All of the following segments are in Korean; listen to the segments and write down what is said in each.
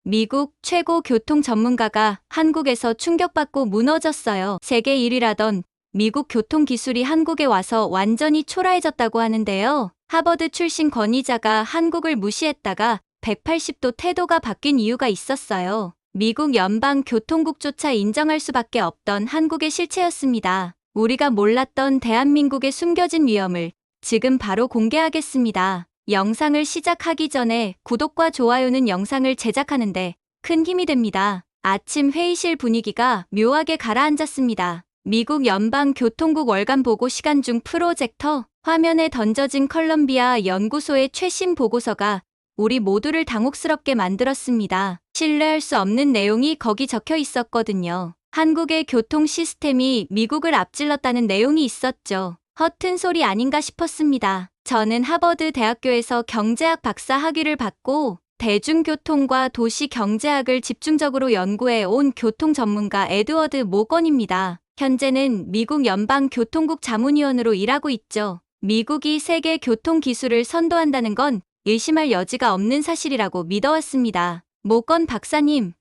미국 최고 교통 전문가가 한국에서 충격받고 무너졌어요. 세계 1위라던 미국 교통 기술이 한국에 와서 완전히 초라해졌다고 하는데요. 하버드 출신 권위자가 한국을 무시했다가 180도 태도가 바뀐 이유가 있었어요. 미국 연방교통국조차 인정할 수밖에 없던 한국의 실체였습니다. 우리가 몰랐던 대한민국의 숨겨진 위험을 지금 바로 공개하겠습니다. 영상을 시작하기 전에 구독과 좋아요는 영상을 제작하는데 큰 힘이 됩니다. 아침 회의실 분위기가 묘하게 가라앉았습니다. 미국 연방교통국 월간 보고 시간 중 프로젝터 화면에 던져진 컬럼비아 연구소의 최신 보고서가 우리 모두를 당혹스럽게 만들었습니다. 신뢰할 수 없는 내용이 거기 적혀 있었거든요. 한국의 교통 시스템이 미국을 앞질렀다는 내용이 있었죠. 허튼 소리 아닌가 싶었습니다. 저는 하버드 대학교에서 경제학 박사 학위를 받고 대중교통과 도시경제학을 집중적으로 연구해 온 교통 전문가 에드워드 모건입니다. 현재는 미국 연방교통국 자문위원으로 일하고 있죠. 미국이 세계 교통 기술을 선도한다는 건 의심할 여지가 없는 사실이라고 믿어왔습니다. 모건 박사님,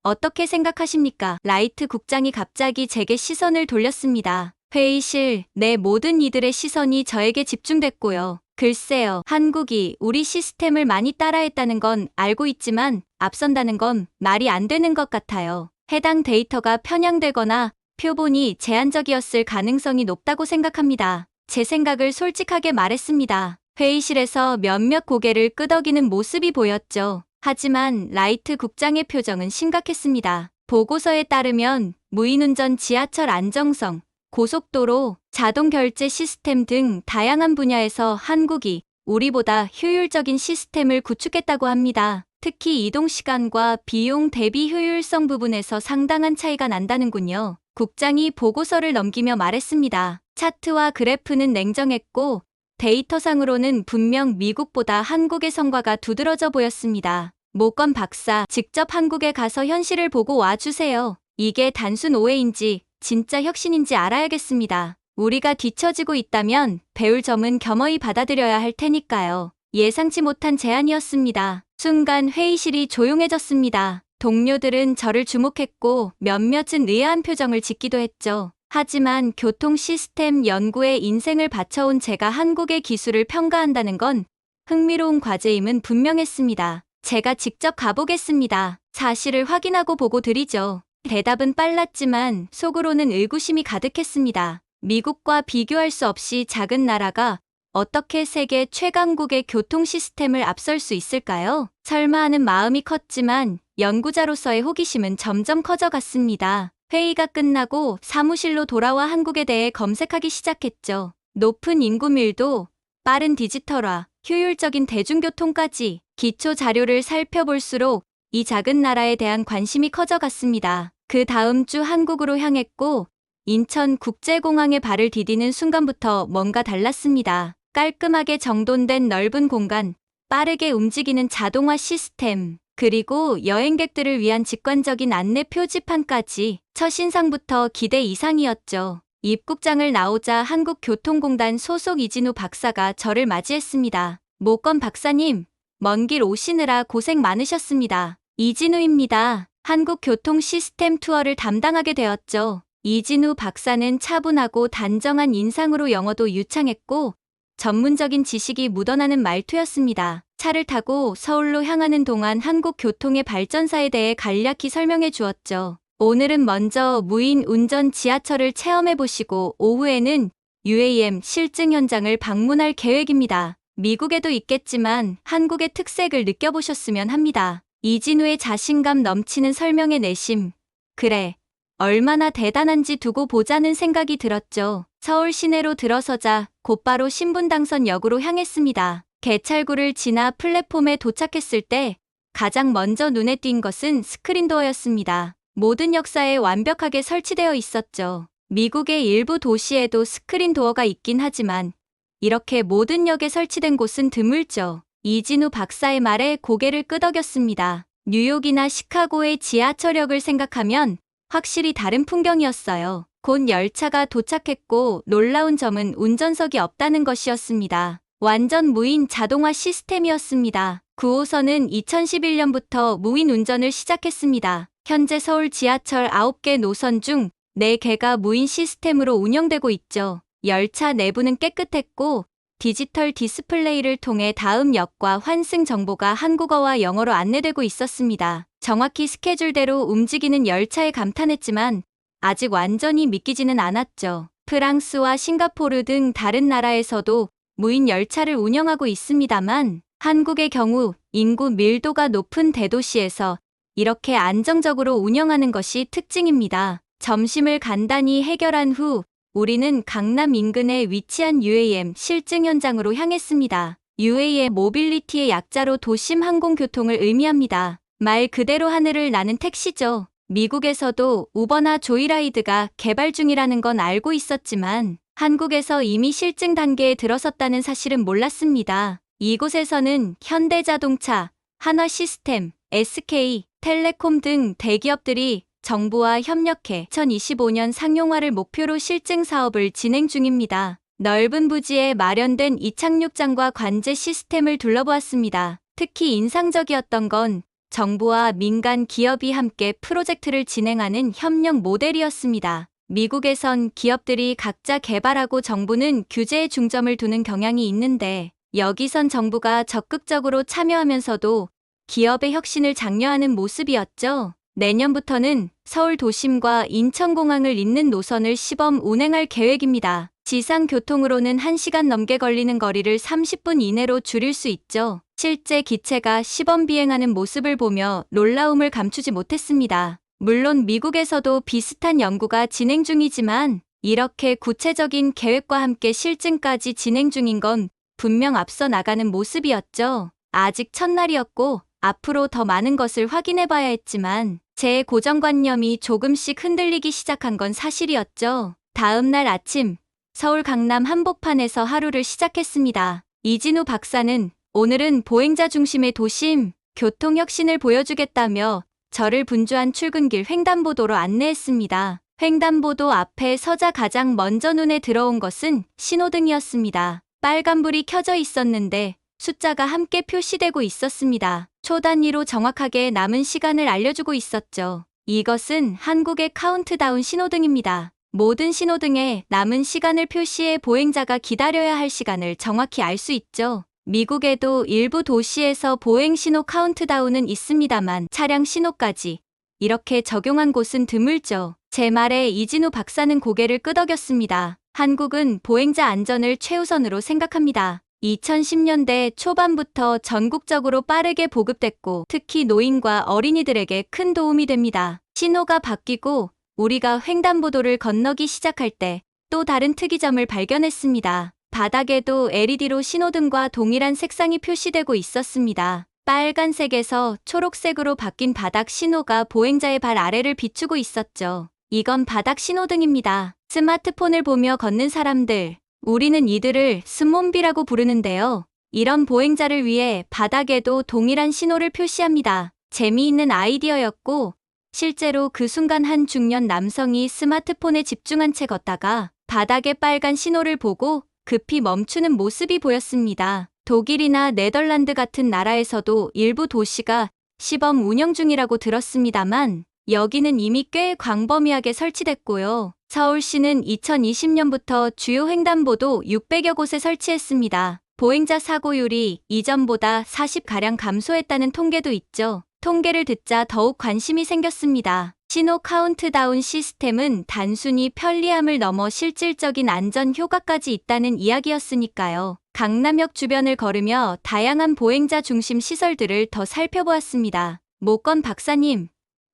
어떻게 생각하십니까? 라이트 국장이 갑자기 제게 시선을 돌렸습니다. 회의실 내 모든 이들의 시선이 저에게 집중됐고요. 글쎄요, 한국이 우리 시스템을 많이 따라했다는 건 알고 있지만 앞선다는 건 말이 안 되는 것 같아요. 해당 데이터가 편향되거나 표본이 제한적이었을 가능성이 높다고 생각합니다. 제 생각을 솔직하게 말했습니다. 회의실에서 몇몇 고개를 끄덕이는 모습이 보였죠. 하지만 라이트 국장의 표정은 심각했습니다. 보고서에 따르면 무인운전, 지하철 안정성, 고속도로, 자동결제 시스템 등 다양한 분야에서 한국이 우리보다 효율적인 시스템을 구축했다고 합니다. 특히 이동시간과 비용 대비 효율성 부분에서 상당한 차이가 난다는군요. 국장이 보고서를 넘기며 말했습니다. 차트와 그래프는 냉정했고 데이터상으로는 분명 미국보다 한국의 성과가 두드러져 보였습니다. 모건 박사, 직접 한국에 가서 현실을 보고 와주세요. 이게 단순 오해인지 진짜 혁신인지 알아야겠습니다. 우리가 뒤처지고 있다면 배울 점은 겸허히 받아들여야 할 테니까요. 예상치 못한 제안이었습니다. 순간 회의실이 조용해졌습니다. 동료들은 저를 주목했고 몇몇은 의아한 표정을 짓기도 했죠. 하지만 교통 시스템 연구에 인생을 바쳐온 제가 한국의 기술을 평가한다는 건 흥미로운 과제임은 분명했습니다. 제가 직접 가보겠습니다. 사실을 확인하고 보고 드리죠. 대답은 빨랐지만 속으로는 의구심이 가득했습니다. 미국과 비교할 수 없이 작은 나라가 어떻게 세계 최강국의 교통 시스템을 앞설 수 있을까요? 설마 하는 마음이 컸지만 연구자로서의 호기심은 점점 커져갔습니다. 회의가 끝나고 사무실로 돌아와 한국에 대해 검색하기 시작했죠. 높은 인구 밀도, 빠른 디지털화, 효율적인 대중교통까지 기초 자료를 살펴볼수록 이 작은 나라에 대한 관심이 커져갔습니다. 그 다음 주 한국으로 향했고 인천국제공항에 발을 디디는 순간부터 뭔가 달랐습니다. 깔끔하게 정돈된 넓은 공간, 빠르게 움직이는 자동화 시스템, 그리고 여행객들을 위한 직관적인 안내 표지판까지 첫인상부터 기대 이상이었죠. 입국장을 나오자 한국교통공단 소속 이진우 박사가 저를 맞이했습니다. 모건 박사님, 먼 길 오시느라 고생 많으셨습니다. 이진우입니다. 한국교통 시스템 투어를 담당하게 되었죠. 이진우 박사는 차분하고 단정한 인상으로 영어도 유창했고 전문적인 지식이 묻어나는 말투였습니다. 차를 타고 서울로 향하는 동안 한국 교통의 발전사에 대해 간략히 설명해 주었죠. 오늘은 먼저 무인 운전 지하철을 체험해 보시고 오후에는 UAM 실증 현장을 방문할 계획입니다. 미국에도 있겠지만 한국의 특색을 느껴보셨으면 합니다. 이진우의 자신감 넘치는 설명의 내심. 그래, 얼마나 대단한지 두고 보자는 생각이 들었죠. 서울 시내로 들어서자 곧바로 신분당선역으로 향했습니다. 개찰구를 지나 플랫폼에 도착했을 때 가장 먼저 눈에 띈 것은 스크린도어였습니다. 모든 역사에 완벽하게 설치되어 있었죠. 미국의 일부 도시에도 스크린도어가 있긴 하지만 이렇게 모든 역에 설치된 곳은 드물죠. 이진우 박사의 말에 고개를 끄덕였습니다. 뉴욕이나 시카고의 지하철역을 생각하면 확실히 다른 풍경이었어요. 곧 열차가 도착했고 놀라운 점은 운전석이 없다는 것이었습니다. 완전 무인 자동화 시스템이었습니다. 9호선은 2011년부터 무인 운전을 시작했습니다. 현재 서울 지하철 9개 노선 중 4개가 무인 시스템으로 운영되고 있죠. 열차 내부는 깨끗했고 디지털 디스플레이를 통해 다음 역과 환승 정보가 한국어와 영어로 안내되고 있었습니다. 정확히 스케줄대로 움직이는 열차에 감탄했지만 아직 완전히 믿기지는 않았죠. 프랑스와 싱가포르 등 다른 나라에서도 무인 열차를 운영하고 있습니다만 한국의 경우 인구 밀도가 높은 대도시에서 이렇게 안정적으로 운영하는 것이 특징입니다. 점심을 간단히 해결한 후 우리는 강남 인근에 위치한 UAM 실증 현장으로 향했습니다. UAM 모빌리티의 약자로 도심 항공교통을 의미합니다. 말 그대로 하늘을 나는 택시죠. 미국에서도 우버나 조이라이드가 개발 중이라는 건 알고 있었지만 한국에서 이미 실증 단계에 들어섰다는 사실은 몰랐습니다. 이곳에서는 현대자동차, 한화시스템, SK텔레콤 등 대기업들이 정부와 협력해 2025년 상용화를 목표로 실증 사업을 진행 중입니다. 넓은 부지에 마련된 이착륙장과 관제 시스템을 둘러보았습니다. 특히 인상적이었던 건 정부와 민간 기업이 함께 프로젝트를 진행하는 협력 모델이었습니다. 미국에선 기업들이 각자 개발하고 정부는 규제에 중점을 두는 경향이 있는데 여기선 정부가 적극적으로 참여하면서도 기업의 혁신을 장려하는 모습이었죠. 내년부터는 서울 도심과 인천공항을 잇는 노선을 시범 운행할 계획입니다. 지상교통으로는 1시간 넘게 걸리는 거리를 30분 이내로 줄일 수 있죠. 실제 기체가 시범 비행하는 모습을 보며 놀라움을 감추지 못했습니다. 물론 미국에서도 비슷한 연구가 진행 중이지만 이렇게 구체적인 계획과 함께 실증까지 진행 중인 건 분명 앞서 나가는 모습이었죠. 아직 첫날이었고 앞으로 더 많은 것을 확인해 봐야 했지만 제 고정관념이 조금씩 흔들리기 시작한 건 사실이었죠. 다음 날 아침 서울 강남 한복판에서 하루를 시작했습니다. 이진우 박사는 오늘은 보행자 중심의 도심, 교통혁신을 보여주겠다며 저를 분주한 출근길 횡단보도로 안내했습니다. 횡단보도 앞에 서자 가장 먼저 눈에 들어온 것은 신호등이었습니다. 빨간불이 켜져 있었는데 숫자가 함께 표시되고 있었습니다. 초 단위로 정확하게 남은 시간을 알려주고 있었죠. 이것은 한국의 카운트다운 신호등입니다. 모든 신호등에 남은 시간을 표시해 보행자가 기다려야 할 시간을 정확히 알 수 있죠. 미국에도 일부 도시에서 보행 신호 카운트다운은 있습니다만 차량 신호까지 이렇게 적용한 곳은 드물죠. 제 말에 이진우 박사는 고개를 끄덕였습니다. 한국은 보행자 안전을 최우선으로 생각합니다. 2010년대 초반부터 전국적으로 빠르게 보급됐고 특히 노인과 어린이들에게 큰 도움이 됩니다. 신호가 바뀌고 우리가 횡단보도를 건너기 시작할 때 또 다른 특이점을 발견했습니다. 바닥에도 LED로 신호등과 동일한 색상이 표시되고 있었습니다. 빨간색에서 초록색으로 바뀐 바닥 신호가 보행자의 발 아래를 비추고 있었죠. 이건 바닥 신호등입니다. 스마트폰을 보며 걷는 사람들, 우리는 이들을 스몬비라고 부르는데요. 이런 보행자를 위해 바닥에도 동일한 신호를 표시합니다. 재미있는 아이디어였고 실제로 그 순간 한 중년 남성이 스마트폰에 집중한 채 걷다가 바닥에 빨간 신호를 보고 급히 멈추는 모습이 보였습니다. 독일이나 네덜란드 같은 나라에서도 일부 도시가 시범 운영 중이라고 들었습니다만 여기는 이미 꽤 광범위하게 설치됐고요. 서울시는 2020년부터 주요 횡단보도 600여 곳에 설치했습니다. 보행자 사고율이 이전보다 40가량 감소했다는 통계도 있죠. 통계를 듣자 더욱 관심이 생겼습니다. 신호 카운트다운 시스템은 단순히 편리함을 넘어 실질적인 안전 효과까지 있다는 이야기였으니까요. 강남역 주변을 걸으며 다양한 보행자 중심 시설들을 더 살펴보았습니다. 모건 박사님,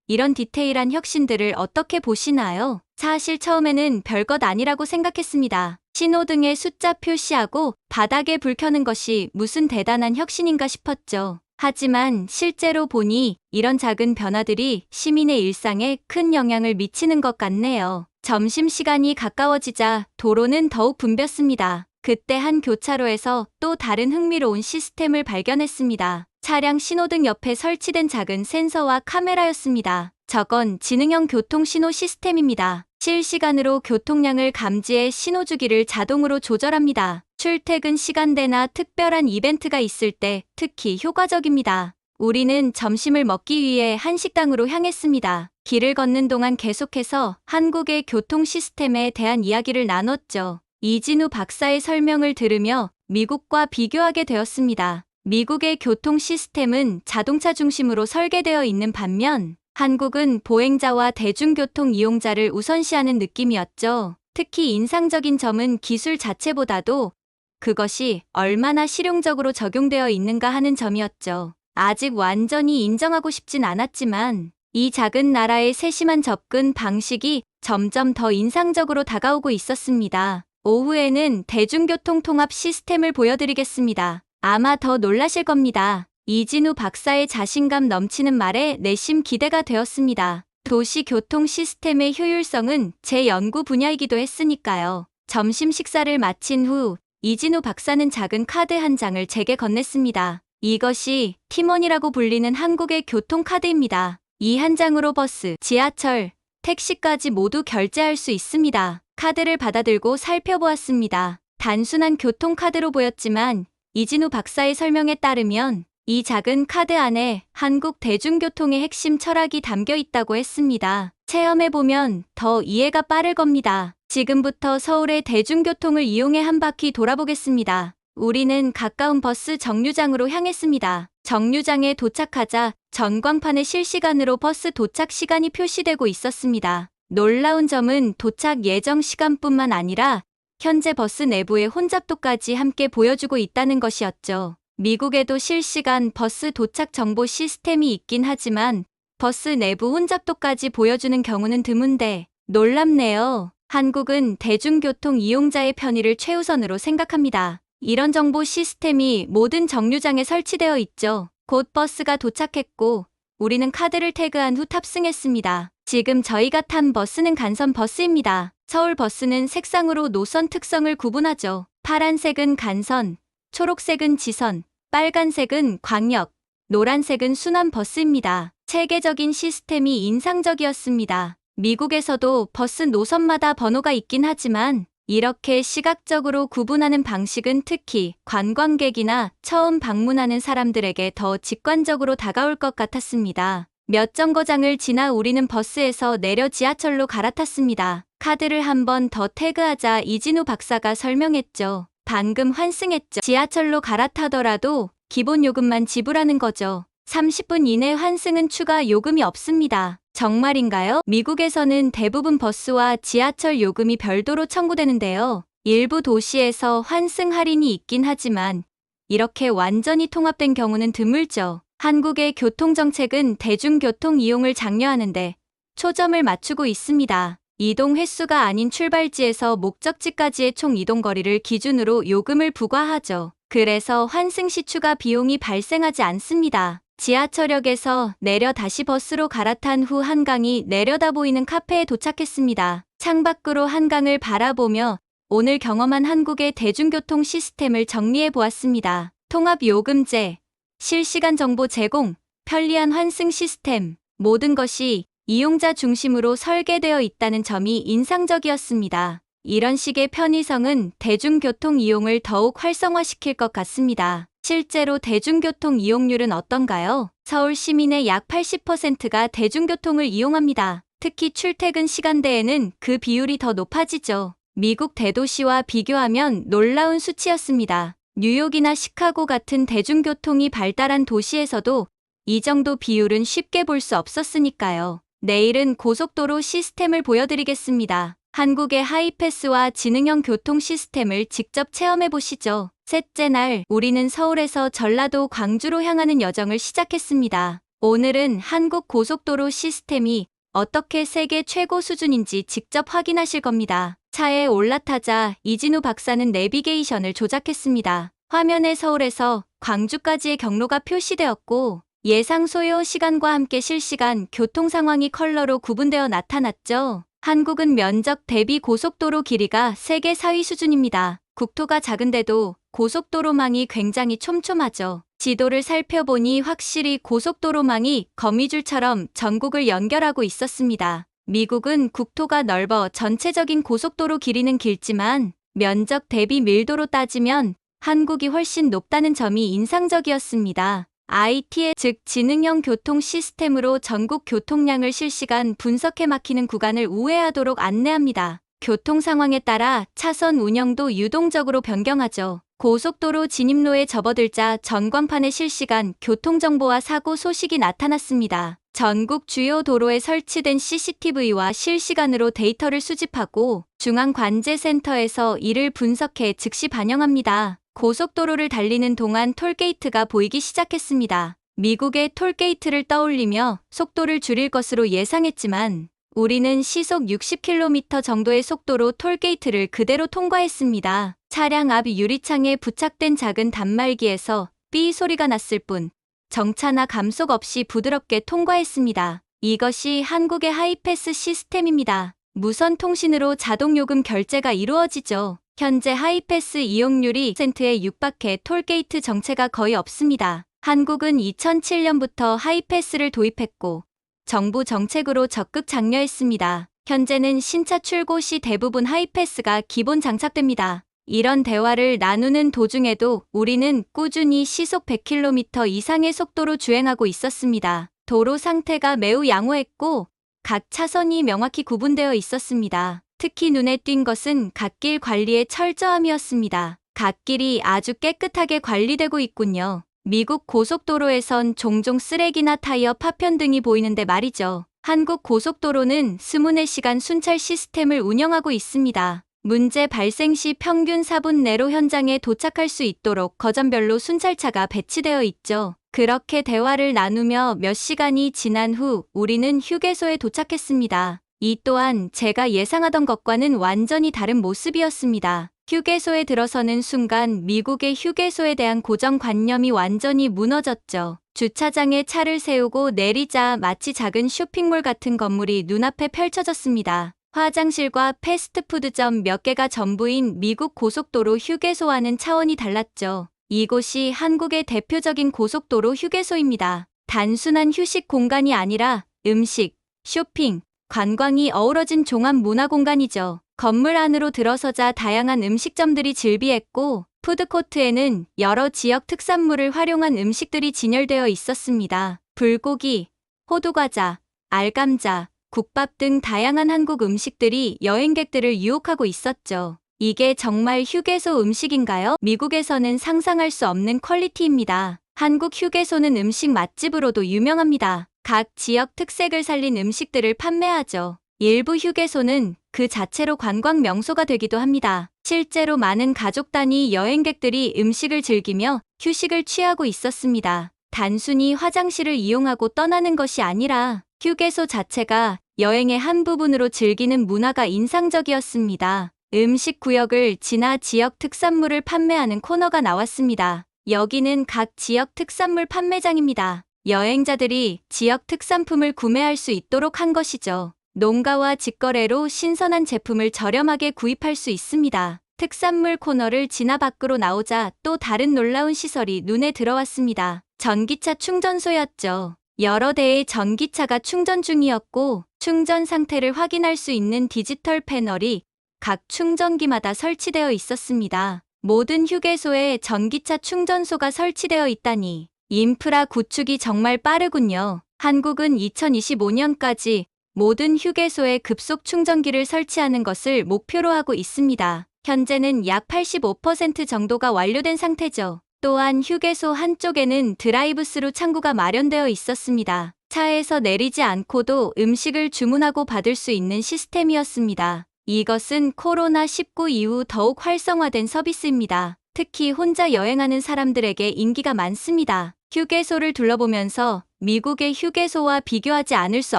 이런 디테일한 혁신들을 어떻게 보시나요? 사실 처음에는 별것 아니라고 생각했습니다. 신호등에 숫자 표시하고 바닥에 불 켜는 것이 무슨 대단한 혁신인가 싶었죠. 하지만 실제로 보니 이런 작은 변화들이 시민의 일상에 큰 영향을 미치는 것 같네요. 점심시간이 가까워지자 도로는 더욱 붐볐습니다. 그때 한 교차로에서 또 다른 흥미로운 시스템을 발견했습니다. 차량 신호등 옆에 설치된 작은 센서와 카메라였습니다. 저건 지능형 교통신호 시스템입니다. 실시간으로 교통량을 감지해 신호 주기를 자동으로 조절합니다. 출퇴근 시간대나 특별한 이벤트가 있을 때 특히 효과적입니다. 우리는 점심을 먹기 위해 한식당으로 향했습니다. 길을 걷는 동안 계속해서 한국의 교통 시스템에 대한 이야기를 나눴죠. 이진우 박사의 설명을 들으며 미국과 비교하게 되었습니다. 미국의 교통 시스템은 자동차 중심으로 설계되어 있는 반면 한국은 보행자와 대중교통 이용자를 우선시하는 느낌이었죠. 특히 인상적인 점은 기술 자체보다도 그것이 얼마나 실용적으로 적용되어 있는가 하는 점이었죠. 아직 완전히 인정하고 싶진 않았지만 이 작은 나라의 세심한 접근 방식이 점점 더 인상적으로 다가오고 있었습니다. 오후에는 대중교통 통합 시스템을 보여드리겠습니다. 아마 더 놀라실 겁니다. 이진우 박사의 자신감 넘치는 말에 내심 기대가 되었습니다. 도시 교통 시스템의 효율성은 제 연구 분야이기도 했으니까요. 점심 식사를 마친 후 이진우 박사는 작은 카드 한 장을 제게 건넸습니다. 이것이 T1이라고 불리는 한국의 교통카드입니다. 이 한 장으로 버스, 지하철, 택시까지 모두 결제할 수 있습니다. 카드를 받아들고 살펴보았습니다. 단순한 교통카드로 보였지만 이진우 박사의 설명에 따르면 이 작은 카드 안에 한국 대중교통의 핵심 철학이 담겨 있다고 했습니다. 체험해보면 더 이해가 빠를 겁니다. 지금부터 서울의 대중교통을 이용해 한 바퀴 돌아보겠습니다. 우리는 가까운 버스 정류장으로 향했습니다. 정류장에 도착하자 전광판에 실시간으로 버스 도착 시간이 표시되고 있었습니다. 놀라운 점은 도착 예정 시간뿐만 아니라 현재 버스 내부의 혼잡도까지 함께 보여주고 있다는 것이었죠. 미국에도 실시간 버스 도착 정보 시스템이 있긴 하지만 버스 내부 혼잡도까지 보여주는 경우는 드문데 놀랍네요. 한국은 대중교통 이용자의 편의를 최우선으로 생각합니다. 이런 정보 시스템이 모든 정류장에 설치되어 있죠. 곧 버스가 도착했고 우리는 카드를 태그한 후 탑승했습니다. 지금 저희가 탄 버스는 간선 버스입니다. 서울 버스는 색상으로 노선 특성을 구분하죠. 파란색은 간선, 초록색은 지선, 빨간색은 광역, 노란색은 순환 버스입니다. 체계적인 시스템이 인상적이었습니다. 미국에서도 버스 노선마다 번호가 있긴 하지만 이렇게 시각적으로 구분하는 방식은 특히 관광객이나 처음 방문하는 사람들에게 더 직관적으로 다가올 것 같았습니다. 몇 정거장을 지나 우리는 버스에서 내려 지하철로 갈아탔습니다. 카드를 한 번 더 태그하자 이진우 박사가 설명했죠. 방금 환승했죠. 지하철로 갈아타더라도 기본 요금만 지불하는 거죠. 30분 이내 환승은 추가 요금이 없습니다. 정말인가요? 미국에서는 대부분 버스와 지하철 요금이 별도로 청구되는데요. 일부 도시에서 환승 할인이 있긴 하지만 이렇게 완전히 통합된 경우는 드물죠. 한국의 교통정책은 대중교통 이용을 장려하는데 초점을 맞추고 있습니다. 이동 횟수가 아닌 출발지에서 목적지까지의 총 이동거리를 기준으로 요금을 부과하죠. 그래서 환승 시 추가 비용이 발생하지 않습니다. 지하철역에서 내려 다시 버스로 갈아탄 후 한강이 내려다 보이는 카페에 도착했습니다. 창밖으로 한강을 바라보며 오늘 경험한 한국의 대중교통 시스템을 정리해 보았습니다. 통합요금제, 실시간 정보 제공, 편리한 환승 시스템, 모든 것이 이용자 중심으로 설계되어 있다는 점이 인상적이었습니다. 이런 식의 편의성은 대중교통 이용을 더욱 활성화시킬 것 같습니다. 실제로 대중교통 이용률은 어떤가요? 서울 시민의 약 80%가 대중교통을 이용합니다. 특히 출퇴근 시간대에는 그 비율이 더 높아지죠. 미국 대도시와 비교하면 놀라운 수치였습니다. 뉴욕이나 시카고 같은 대중교통이 발달한 도시에서도 이 정도 비율은 쉽게 볼 수 없었으니까요. 내일은 고속도로 시스템을 보여드리겠습니다. 한국의 하이패스와 지능형 교통 시스템을 직접 체험해 보시죠. 셋째 날, 우리는 서울에서 전라도 광주로 향하는 여정을 시작했습니다. 오늘은 한국 고속도로 시스템이 어떻게 세계 최고 수준인지 직접 확인하실 겁니다. 차에 올라타자 이진우 박사는 내비게이션을 조작했습니다. 화면에 서울에서 광주까지의 경로가 표시되었고 예상 소요 시간과 함께 실시간 교통 상황이 컬러로 구분되어 나타났죠. 한국은 면적 대비 고속도로 길이가 세계 4위 수준입니다. 국토가 작은데도 고속도로망이 굉장히 촘촘하죠. 지도를 살펴보니 확실히 고속도로망이 거미줄처럼 전국을 연결하고 있었습니다. 미국은 국토가 넓어 전체적인 고속도로 길이는 길지만 면적 대비 밀도로 따지면 한국이 훨씬 높다는 점이 인상적이었습니다. ITS, 즉 지능형 교통 시스템으로 전국 교통량을 실시간 분석해 막히는 구간을 우회하도록 안내합니다. 교통 상황에 따라 차선 운영도 유동적으로 변경하죠. 고속도로 진입로에 접어들자 전광판에 실시간 교통정보와 사고 소식이 나타났습니다. 전국 주요 도로에 설치된 CCTV와 실시간으로 데이터를 수집하고 중앙관제센터에서 이를 분석해 즉시 반영합니다. 고속도로를 달리는 동안 톨게이트가 보이기 시작했습니다. 미국의 톨게이트를 떠올리며 속도를 줄일 것으로 예상했지만 우리는 시속 60km 정도의 속도로 톨게이트를 그대로 통과했습니다. 차량 앞 유리창에 부착된 작은 단말기에서 삐 소리가 났을 뿐 정차나 감속 없이 부드럽게 통과했습니다. 이것이 한국의 하이패스 시스템입니다. 무선 통신으로 자동 요금 결제가 이루어지죠. 현재 하이패스 이용률이 10%에 육박해 톨게이트 정체가 거의 없습니다. 한국은 2007년부터 하이패스를 도입했고 정부 정책으로 적극 장려했습니다. 현재는 신차 출고 시 대부분 하이패스가 기본 장착됩니다. 이런 대화를 나누는 도중에도 우리는 꾸준히 시속 100km 이상의 속도로 주행하고 있었습니다. 도로 상태가 매우 양호했고 각 차선이 명확히 구분되어 있었습니다. 특히 눈에 띈 것은 갓길 관리의 철저함이었습니다. 갓길이 아주 깨끗하게 관리되고 있군요. 미국 고속도로에선 종종 쓰레기나 타이어 파편 등이 보이는데 말이죠. 한국 고속도로는 24시간 순찰 시스템을 운영하고 있습니다. 문제 발생 시 평균 4분 내로 현장에 도착할 수 있도록 거점별로 순찰차가 배치되어 있죠. 그렇게 대화를 나누며 몇 시간이 지난 후 우리는 휴게소에 도착했습니다. 이 또한 제가 예상하던 것과는 완전히 다른 모습이었습니다. 휴게소에 들어서는 순간 미국의 휴게소에 대한 고정관념이 완전히 무너졌죠. 주차장에 차를 세우고 내리자 마치 작은 쇼핑몰 같은 건물이 눈앞에 펼쳐졌습니다. 화장실과 패스트푸드점 몇 개가 전부인 미국 고속도로 휴게소와는 차원이 달랐죠. 이곳이 한국의 대표적인 고속도로 휴게소입니다. 단순한 휴식 공간이 아니라 음식, 쇼핑, 관광이 어우러진 종합 문화 공간이죠. 건물 안으로 들어서자 다양한 음식점들이 즐비했고 푸드코트에는 여러 지역 특산물을 활용한 음식들이 진열되어 있었습니다. 불고기, 호두과자, 알감자, 국밥 등 다양한 한국 음식들이 여행객들을 유혹하고 있었죠. 이게 정말 휴게소 음식인가요? 미국에서는 상상할 수 없는 퀄리티입니다. 한국 휴게소는 음식 맛집으로도 유명합니다. 각 지역 특색을 살린 음식들을 판매하죠. 일부 휴게소는 그 자체로 관광 명소가 되기도 합니다. 실제로 많은 가족 단위 여행객들이 음식을 즐기며 휴식을 취하고 있었습니다. 단순히 화장실을 이용하고 떠나는 것이 아니라 휴게소 자체가 여행의 한 부분으로 즐기는 문화가 인상적이었습니다. 음식 구역을 지나 지역 특산물을 판매하는 코너가 나왔습니다. 여기는 각 지역 특산물 판매장입니다. 여행자들이 지역 특산품을 구매할 수 있도록 한 것이죠. 농가와 직거래로 신선한 제품을 저렴하게 구입할 수 있습니다. 특산물 코너를 지나 밖으로 나오자 또 다른 놀라운 시설이 눈에 들어왔습니다. 전기차 충전소였죠. 여러 대의 전기차가 충전 중이었고 충전 상태를 확인할 수 있는 디지털 패널이 각 충전기마다 설치되어 있었습니다. 모든 휴게소에 전기차 충전소가 설치되어 있다니 인프라 구축이 정말 빠르군요. 한국은 2025년까지 모든 휴게소에 급속 충전기를 설치하는 것을 목표로 하고 있습니다. 현재는 약 85% 정도가 완료된 상태죠. 또한 휴게소 한쪽에는 드라이브스루 창구가 마련되어 있었습니다. 차에서 내리지 않고도 음식을 주문하고 받을 수 있는 시스템이었습니다. 이것은 코로나19 이후 더욱 활성화된 서비스입니다. 특히 혼자 여행하는 사람들에게 인기가 많습니다. 휴게소를 둘러보면서 미국의 휴게소와 비교하지 않을 수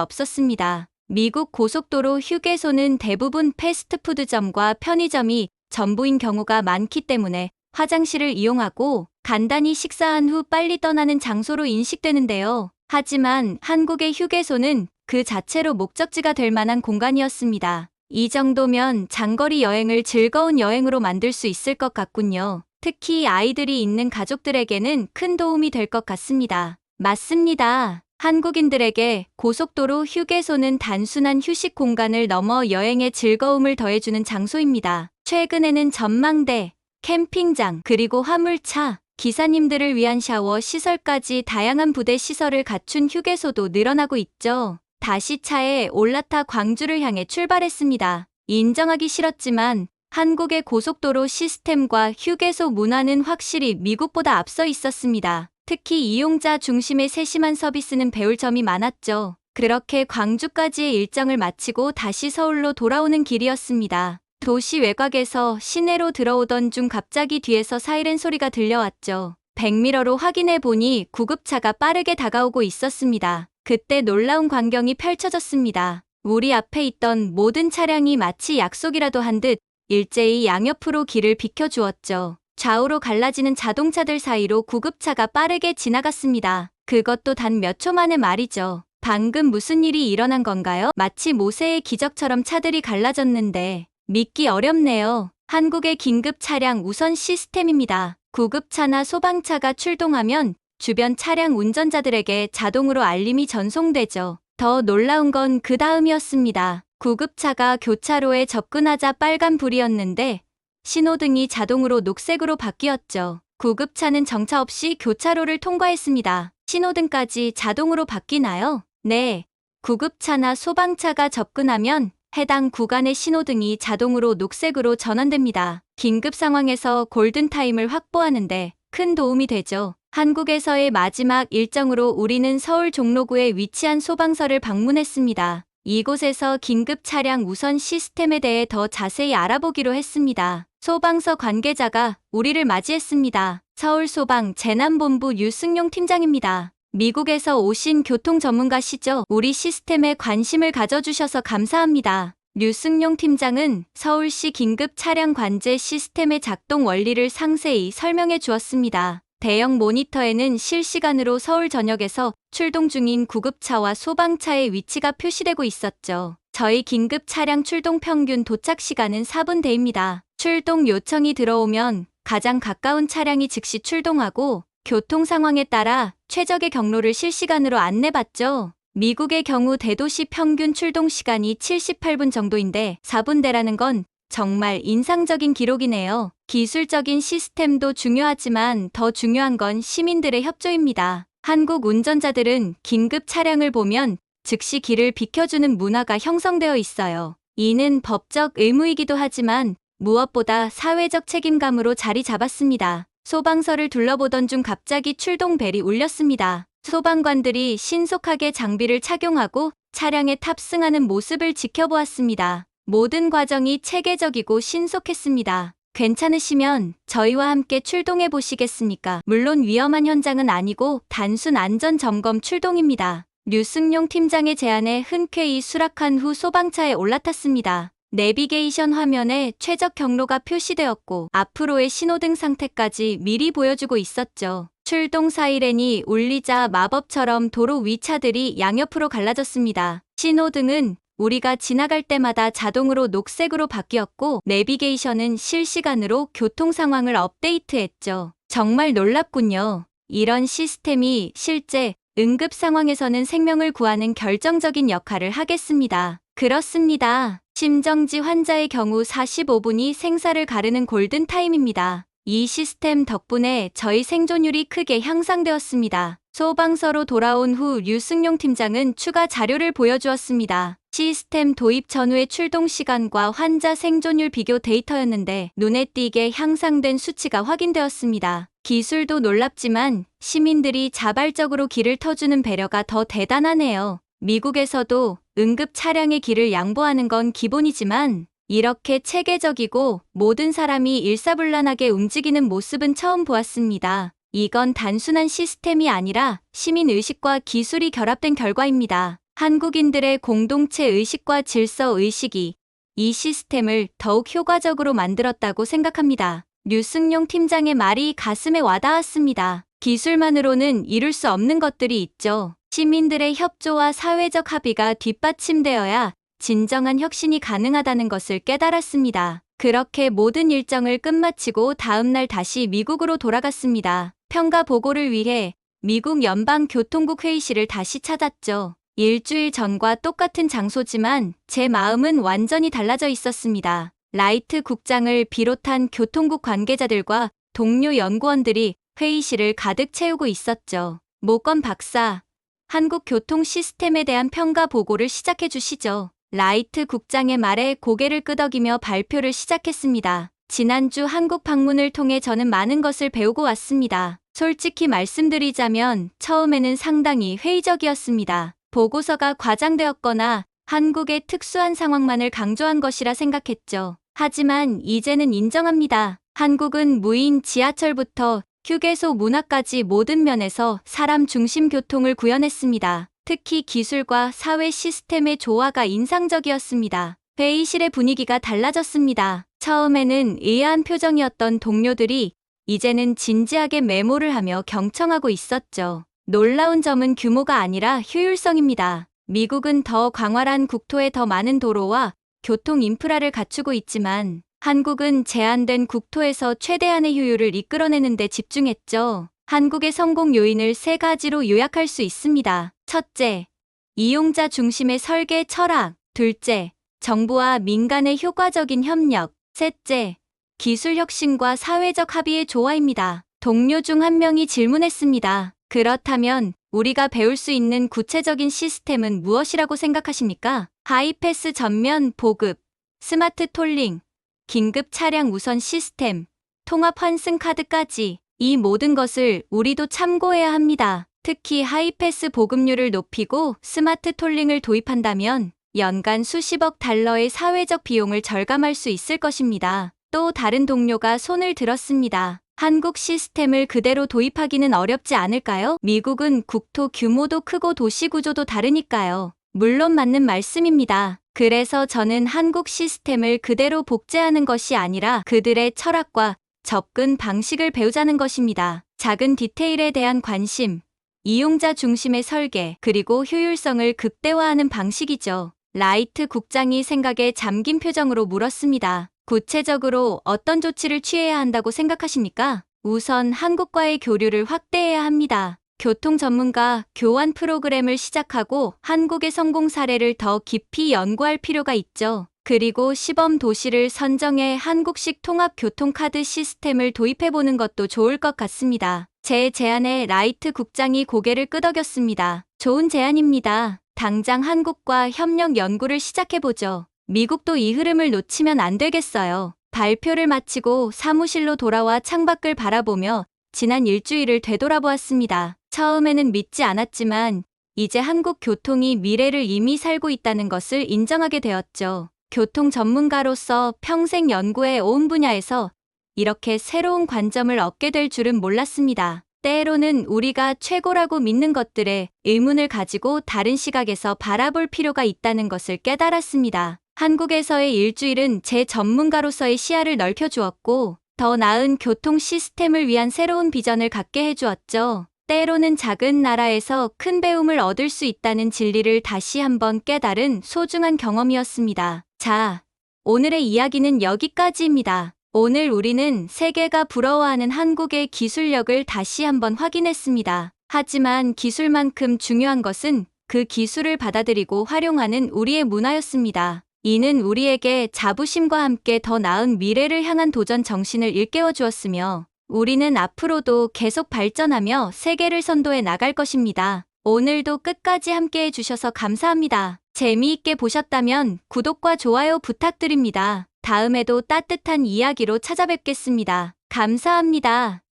없었습니다. 미국 고속도로 휴게소는 대부분 패스트푸드점과 편의점이 전부인 경우가 많기 때문에 화장실을 이용하고 간단히 식사한 후 빨리 떠나는 장소로 인식되는데요. 하지만 한국의 휴게소는 그 자체로 목적지가 될 만한 공간이었습니다. 이 정도면 장거리 여행을 즐거운 여행으로 만들 수 있을 것 같군요. 특히 아이들이 있는 가족들에게는 큰 도움이 될 것 같습니다. 맞습니다. 한국인들에게 고속도로 휴게소는 단순한 휴식 공간을 넘어 여행의 즐거움을 더해주는 장소입니다. 최근에는 전망대, 캠핑장, 그리고 화물차, 기사님들을 위한 샤워 시설까지 다양한 부대 시설을 갖춘 휴게소도 늘어나고 있죠. 다시 차에 올라타 광주를 향해 출발했습니다. 인정하기 싫었지만 한국의 고속도로 시스템과 휴게소 문화는 확실히 미국보다 앞서 있었습니다. 특히 이용자 중심의 세심한 서비스는 배울 점이 많았죠. 그렇게 광주까지의 일정을 마치고 다시 서울로 돌아오는 길이었습니다. 도시 외곽에서 시내로 들어오던 중 갑자기 뒤에서 사이렌 소리가 들려왔죠. 백미러로 확인해 보니 구급차가 빠르게 다가오고 있었습니다. 그때 놀라운 광경이 펼쳐졌습니다. 우리 앞에 있던 모든 차량이 마치 약속이라도 한 듯 일제히 양옆으로 길을 비켜주었죠. 좌우로 갈라지는 자동차들 사이로 구급차가 빠르게 지나갔습니다. 그것도 단 몇 초 만의 말이죠. 방금 무슨 일이 일어난 건가요? 마치 모세의 기적처럼 차들이 갈라졌는데 믿기 어렵네요. 한국의 긴급 차량 우선 시스템입니다. 구급차나 소방차가 출동하면 주변 차량 운전자들에게 자동으로 알림이 전송되죠. 더 놀라운 건 그 다음이었습니다. 구급차가 교차로에 접근하자 빨간불이었는데 신호등이 자동으로 녹색으로 바뀌었죠. 구급차는 정차 없이 교차로를 통과했습니다. 신호등까지 자동으로 바뀌나요? 네. 구급차나 소방차가 접근하면 해당 구간의 신호등이 자동으로 녹색으로 전환됩니다. 긴급 상황에서 골든타임을 확보하는데 큰 도움이 되죠. 한국에서의 마지막 일정으로 우리는 서울 종로구에 위치한 소방서를 방문했습니다. 이곳에서 긴급 차량 우선 시스템에 대해 더 자세히 알아보기로 했습니다. 소방서 관계자가 우리를 맞이했습니다. 서울소방 재난본부 류승용 팀장입니다. 미국에서 오신 교통 전문가시죠? 우리 시스템에 관심을 가져주셔서 감사합니다. 류승용 팀장은 서울시 긴급 차량 관제 시스템의 작동 원리를 상세히 설명해 주었습니다. 대형 모니터에는 실시간으로 서울 전역에서 출동 중인 구급차와 소방차의 위치가 표시되고 있었죠. 저희 긴급 차량 출동 평균 도착 시간은 4분대입니다. 출동 요청이 들어오면 가장 가까운 차량이 즉시 출동하고 교통 상황에 따라 최적의 경로를 실시간으로 안내받죠. 미국의 경우 대도시 평균 출동 시간이 78분 정도인데 4분대라는 건 정말 인상적인 기록이네요. 기술적인 시스템도 중요하지만 더 중요한 건 시민들의 협조입니다. 한국 운전자들은 긴급 차량을 보면 즉시 길을 비켜주는 문화가 형성되어 있어요. 이는 법적 의무이기도 하지만 무엇보다 사회적 책임감으로 자리 잡았습니다. 소방서를 둘러보던 중 갑자기 출동벨이 울렸습니다. 소방관들이 신속하게 장비를 착용하고 차량에 탑승하는 모습을 지켜보았습니다. 모든 과정이 체계적이고 신속했습니다. 괜찮으시면 저희와 함께 출동해 보시겠습니까? 물론 위험한 현장은 아니고 단순 안전 점검 출동입니다. 류승용 팀장의 제안에 흔쾌히 수락한 후 소방차에 올라탔습니다. 내비게이션 화면에 최적 경로가 표시되었고 앞으로의 신호등 상태까지 미리 보여주고 있었죠. 출동 사이렌이 울리자 마법처럼 도로 위 차들이 양옆으로 갈라졌습니다. 신호등은 우리가 지나갈 때마다 자동으로 녹색으로 바뀌었고 내비게이션은 실시간으로 교통 상황을 업데이트했죠. 정말 놀랍군요. 이런 시스템이 실제 응급 상황에서는 생명을 구하는 결정적인 역할을 하겠습니다. 그렇습니다. 심정지 환자의 경우 45분이 생사를 가르는 골든타임입니다. 이 시스템 덕분에 저희 생존율이 크게 향상되었습니다. 소방서로 돌아온 후 류승용 팀장은 추가 자료를 보여주었습니다. 시스템 도입 전후의 출동 시간과 환자 생존율 비교 데이터였는데 눈에 띄게 향상된 수치가 확인되었습니다. 기술도 놀랍지만 시민들이 자발적으로 길을 터주는 배려가 더 대단하네요. 미국에서도 응급 차량의 길을 양보하는 건 기본이지만 이렇게 체계적이고 모든 사람이 일사불란하게 움직이는 모습은 처음 보았습니다. 이건 단순한 시스템이 아니라 시민의식과 기술이 결합된 결과입니다. 한국인들의 공동체 의식과 질서 의식이 이 시스템을 더욱 효과적으로 만들었다고 생각합니다. 류승용 팀장의 말이 가슴에 와닿았습니다. 기술만으로는 이룰 수 없는 것들이 있죠. 시민들의 협조와 사회적 합의가 뒷받침되어야 진정한 혁신이 가능하다는 것을 깨달았습니다. 그렇게 모든 일정을 끝마치고 다음날 다시 미국으로 돌아갔습니다. 평가 보고를 위해 미국 연방교통국 회의실을 다시 찾았죠. 일주일 전과 똑같은 장소지만 제 마음은 완전히 달라져 있었습니다. 라이트 국장을 비롯한 교통국 관계자들과 동료 연구원들이 회의실을 가득 채우고 있었죠. 모건 박사, 한국 교통 시스템에 대한 평가 보고를 시작해 주시죠. 라이트 국장의 말에 고개를 끄덕이며 발표를 시작했습니다. 지난주 한국 방문을 통해 저는 많은 것을 배우고 왔습니다. 솔직히 말씀드리자면 처음에는 상당히 회의적이었습니다. 보고서가 과장되었거나 한국의 특수한 상황만을 강조한 것이라 생각했죠. 하지만 이제는 인정합니다. 한국은 무인 지하철부터 휴게소 문화까지 모든 면에서 사람 중심 교통을 구현했습니다. 특히 기술과 사회 시스템의 조화가 인상적이었습니다. 회의실의 분위기가 달라졌습니다. 처음에는 의아한 표정이었던 동료들이 이제는 진지하게 메모를 하며 경청하고 있었죠. 놀라운 점은 규모가 아니라 효율성입니다. 미국은 더 광활한 국토에 더 많은 도로와 교통 인프라를 갖추고 있지만 한국은 제한된 국토에서 최대한의 효율을 이끌어내는 데 집중했죠. 한국의 성공 요인을 3가지로 요약할 수 있습니다. 첫째, 이용자 중심의 설계 철학. 둘째, 정부와 민간의 효과적인 협력. 셋째, 기술 혁신과 사회적 합의의 조화입니다. 동료 중 한 명이 질문했습니다. 그렇다면 우리가 배울 수 있는 구체적인 시스템은 무엇이라고 생각하십니까? 하이패스 전면 보급, 스마트 톨링, 긴급 차량 우선 시스템, 통합 환승 카드까지 이 모든 것을 우리도 참고해야 합니다. 특히 하이패스 보급률을 높이고 스마트 톨링을 도입한다면 연간 수십억 달러의 사회적 비용을 절감할 수 있을 것입니다. 또 다른 동료가 손을 들었습니다. 한국 시스템을 그대로 도입하기는 어렵지 않을까요? 미국은 국토 규모도 크고 도시 구조도 다르니까요. 물론 맞는 말씀입니다. 그래서 저는 한국 시스템을 그대로 복제하는 것이 아니라 그들의 철학과 접근 방식을 배우자는 것입니다. 작은 디테일에 대한 관심, 이용자 중심의 설계, 그리고 효율성을 극대화하는 방식이죠. 라이트 국장이 생각에 잠긴 표정으로 물었습니다. 구체적으로 어떤 조치를 취해야 한다고 생각하십니까? 우선 한국과의 교류를 확대해야 합니다. 교통 전문가 교환 프로그램을 시작하고 한국의 성공 사례를 더 깊이 연구할 필요가 있죠. 그리고 시범 도시를 선정해 한국식 통합 교통카드 시스템을 도입해보는 것도 좋을 것 같습니다. 제 제안에 라이트 국장이 고개를 끄덕였습니다. 좋은 제안입니다. 당장 한국과 협력 연구를 시작해보죠. 미국도 이 흐름을 놓치면 안 되겠어요. 발표를 마치고 사무실로 돌아와 창밖을 바라보며 지난 일주일을 되돌아보았습니다. 처음에는 믿지 않았지만 이제 한국 교통이 미래를 이미 살고 있다는 것을 인정하게 되었죠. 교통 전문가로서 평생 연구해 온 분야에서 이렇게 새로운 관점을 얻게 될 줄은 몰랐습니다. 때로는 우리가 최고라고 믿는 것들에 의문을 가지고 다른 시각에서 바라볼 필요가 있다는 것을 깨달았습니다. 한국에서의 일주일은 제 전문가로서의 시야를 넓혀주었고 더 나은 교통 시스템을 위한 새로운 비전을 갖게 해주었죠. 때로는 작은 나라에서 큰 배움을 얻을 수 있다는 진리를 다시 한번 깨달은 소중한 경험이었습니다. 자, 오늘의 이야기는 여기까지입니다. 오늘 우리는 세계가 부러워하는 한국의 기술력을 다시 한번 확인했습니다. 하지만 기술만큼 중요한 것은 그 기술을 받아들이고 활용하는 우리의 문화였습니다. 이는 우리에게 자부심과 함께 더 나은 미래를 향한 도전 정신을 일깨워 주었으며 우리는 앞으로도 계속 발전하며 세계를 선도해 나갈 것입니다. 오늘도 끝까지 함께해 주셔서 감사합니다. 재미있게 보셨다면 구독과 좋아요 부탁드립니다. 다음에도 따뜻한 이야기로 찾아뵙겠습니다. 감사합니다.